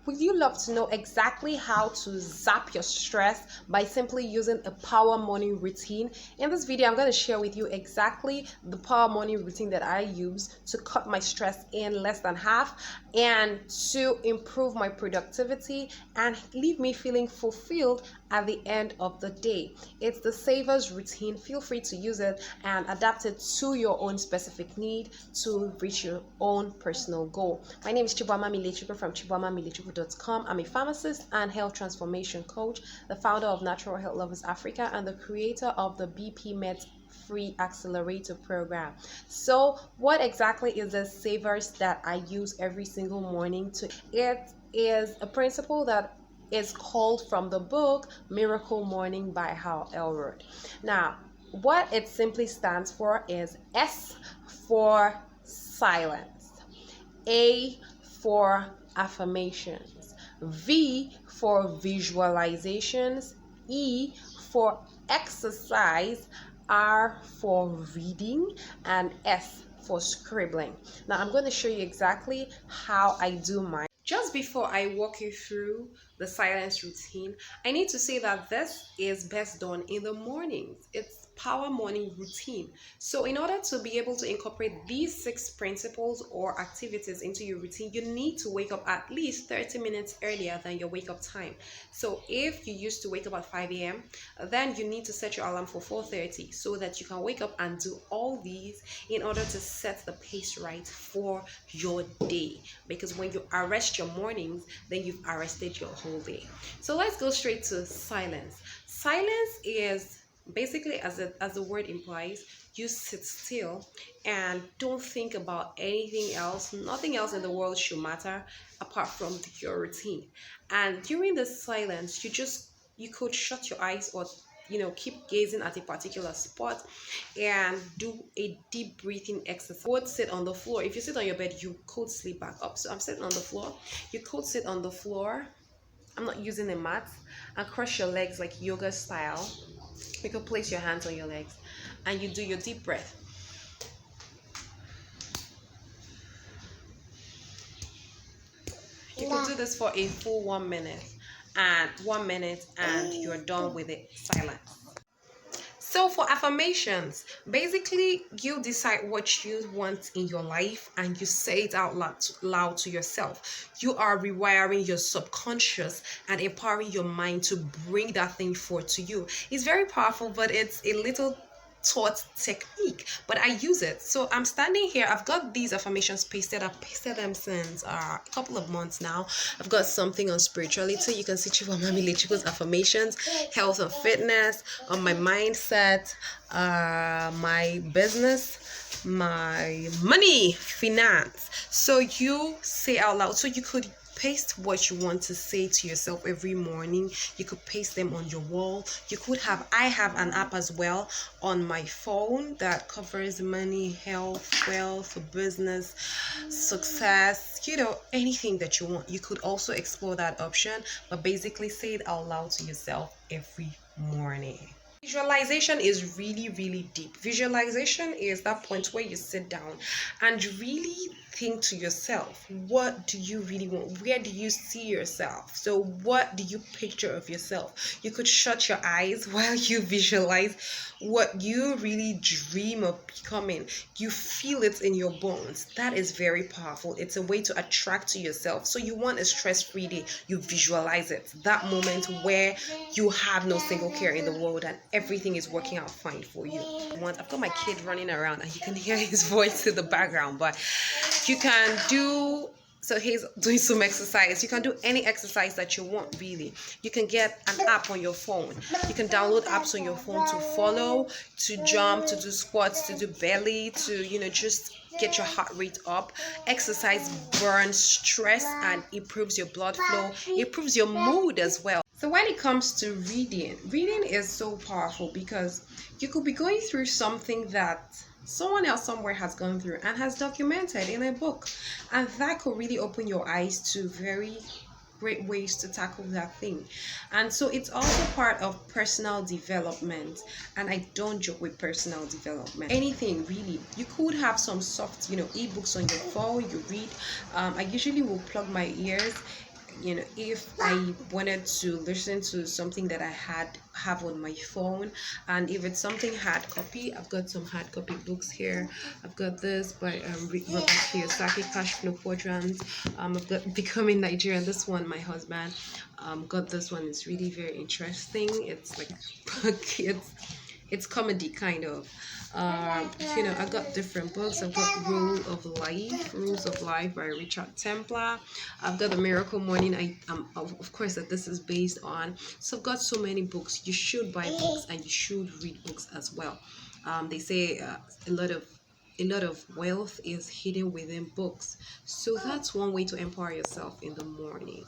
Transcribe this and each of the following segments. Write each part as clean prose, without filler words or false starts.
Would you love to know exactly how to zap your stress by simply using a power morning routine? In this video, I'm going to share with you exactly the power morning routine that I use to cut my stress in less than half and to improve my productivity and leave me feeling fulfilled at the end of the day. It's the Savers routine. Feel free to use it and adapt it to your own specific need to reach your own personal goal. My name is Chibwama Milechukwu from chibwamamilechukwu.com. I'm a pharmacist and health transformation coach, the founder of Natural Health Lovers Africa, and the creator of the BP Med Free Accelerator program. So what exactly is the Savers that I use every single morning? It is a principle that is called from the book Miracle Morning by Hal Elrod. Now, what it simply stands for is S for silence, A for affirmations, V for visualizations, E for exercise, R for reading, and S for scribbling. Now I'm going to show you exactly how I do mine. Just before I walk you through the silence routine, I need to say that this is best done in the mornings. It's power morning routine. So in order to be able to incorporate these 6 principles or activities into your routine, you need to wake up at least 30 minutes earlier than your wake up time. So if you used to wake up at 5 a.m., then you need to set your alarm for 4:30 so that you can wake up and do all these in order to set the pace right for your day. Because when you arrest your mornings, then you've arrested your whole day. So let's go straight to silence. Silence is basically, as the word implies, you sit still and don't think about anything else. Nothing else in the world should matter apart from your routine. And during the silence, you could shut your eyes or keep gazing at a particular spot and do a deep breathing exercise. You would sit on the floor. If you sit on your bed, you could sleep back up. So I'm sitting on the floor. You could sit on the floor. I'm not using a mat, and cross your legs like yoga style. You could place your hands on your legs and you do your deep breath. You could do this for a full 1 minute, and 1 minute, and you're done with it. Silence. So for affirmations, basically you decide what you want in your life and you say it out loud to yourself. You are rewiring your subconscious and empowering your mind to bring that thing forth to you. It's very powerful, but it's a little taught technique, but I use it. So I'm standing here. I've got these affirmations pasted. I've pasted them since a couple of months now. I've got something on spirituality. You can see Chibwama Milechukwu's affirmations, health and fitness, on my mindset, my business, my money, finance. So you say out loud. So you could paste what you want to say to yourself every morning. You could paste them on your wall. I have an app as well on my phone that covers money, health, wealth, business, success, anything that you want. You could also explore that option, but basically say it out loud to yourself every morning. Visualization is really, really deep. Visualization is that point where you sit down and really think to yourself, what do you really want? Where do you see yourself? So what do you picture of yourself? You could shut your eyes while you visualize what you really dream of becoming. You feel it in your bones. That is very powerful. It's a way to attract to yourself. So you want a stress-free day. You visualize it. That moment where you have no single care in the world and everything is working out fine for you. I've got my kid running around and you can hear his voice in the background, but you can do, so he's doing some exercise. You can do any exercise that you want, really. You can get an app on your phone. You can download apps on your phone to follow, to jump, to do squats, to do belly, to, just get your heart rate up. Exercise burns stress and improves your blood flow, improves your mood as well. So when it comes to reading is so powerful because you could be going through something that someone else somewhere has gone through and has documented in a book, and that could really open your eyes to very great ways to tackle that thing. And so it's also part of personal development, and I don't joke with personal development. Anything really. You could have some soft ebooks on your phone. You read. I usually will plug my ears if I wanted to listen to something that I have on my phone, and if it's something hard copy, I've got some hard copy books here. I've got this by Robert Kiyosaki, Cash Flow Quadrants. I've got Becoming Nigerian. This one my husband got. This one is really very interesting. It's like it's comedy kind of. I got different books. I've got Rules of Life by Richard Templar. I've got The Miracle Morning. Of course that this is based on. So I've got so many books. You should buy books and you should read books as well. They say a lot of wealth is hidden within books. So that's one way to empower yourself in the morning.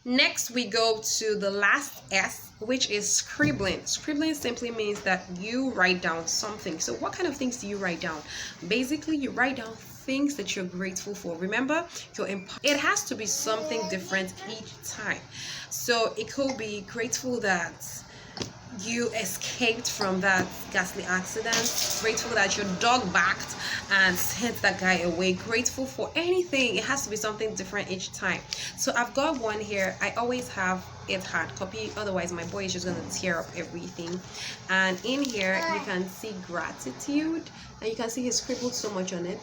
Next, we go to the last S, which is scribbling. Scribbling simply means that you write down something. So what kind of things do you write down? Basically, you write down things that you're grateful for. Remember, it has to be something different each time. So it could be grateful that you escaped from that ghastly accident, grateful that your dog barked and sent that guy away, grateful for anything. It has to be something different each time. So I've got one here. I always have it hard copy, otherwise my boy is just going to tear up everything. And in here you can see gratitude, and you can see he scribbled so much on it.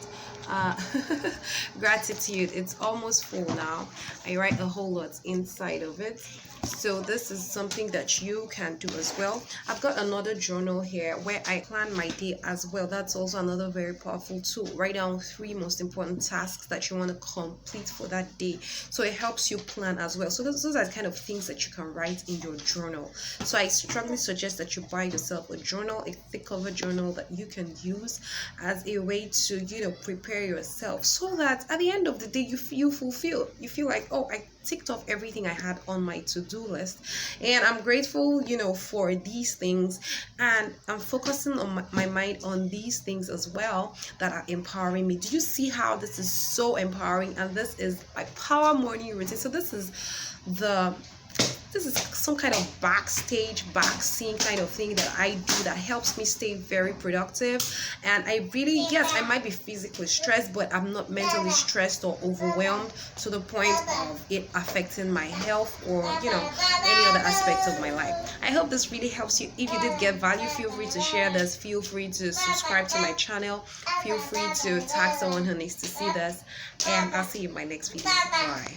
Gratitude, it's almost full now. I write a whole lot inside of it. So this is something that you can do as well. I've got another journal here where I plan my day as well. That's also another very powerful tool. Write down 3 most important tasks that you want to complete for that day. So it helps you plan as well. So those are the kind of things that you can write in your journal. So I strongly suggest that you buy yourself a journal, a thick cover journal that you can use as a way to, prepare yourself, so that at the end of the day you feel fulfilled. You feel like, oh, I ticked off everything I had on my to-do list, and I'm grateful for these things, and I'm focusing on my mind on these things as well that are empowering me. Do you see how this is so empowering? And this is my power morning routine. So this is some kind of backstage, back scene kind of thing that I do that helps me stay very productive. And I really, yes, I might be physically stressed, but I'm not mentally stressed or overwhelmed to the point of it affecting my health or any other aspect of my life. I hope this really helps you. If you did get value, feel free to share this, feel free to subscribe to my channel, feel free to tag someone who needs to see this, and I'll see you in my next video. Bye.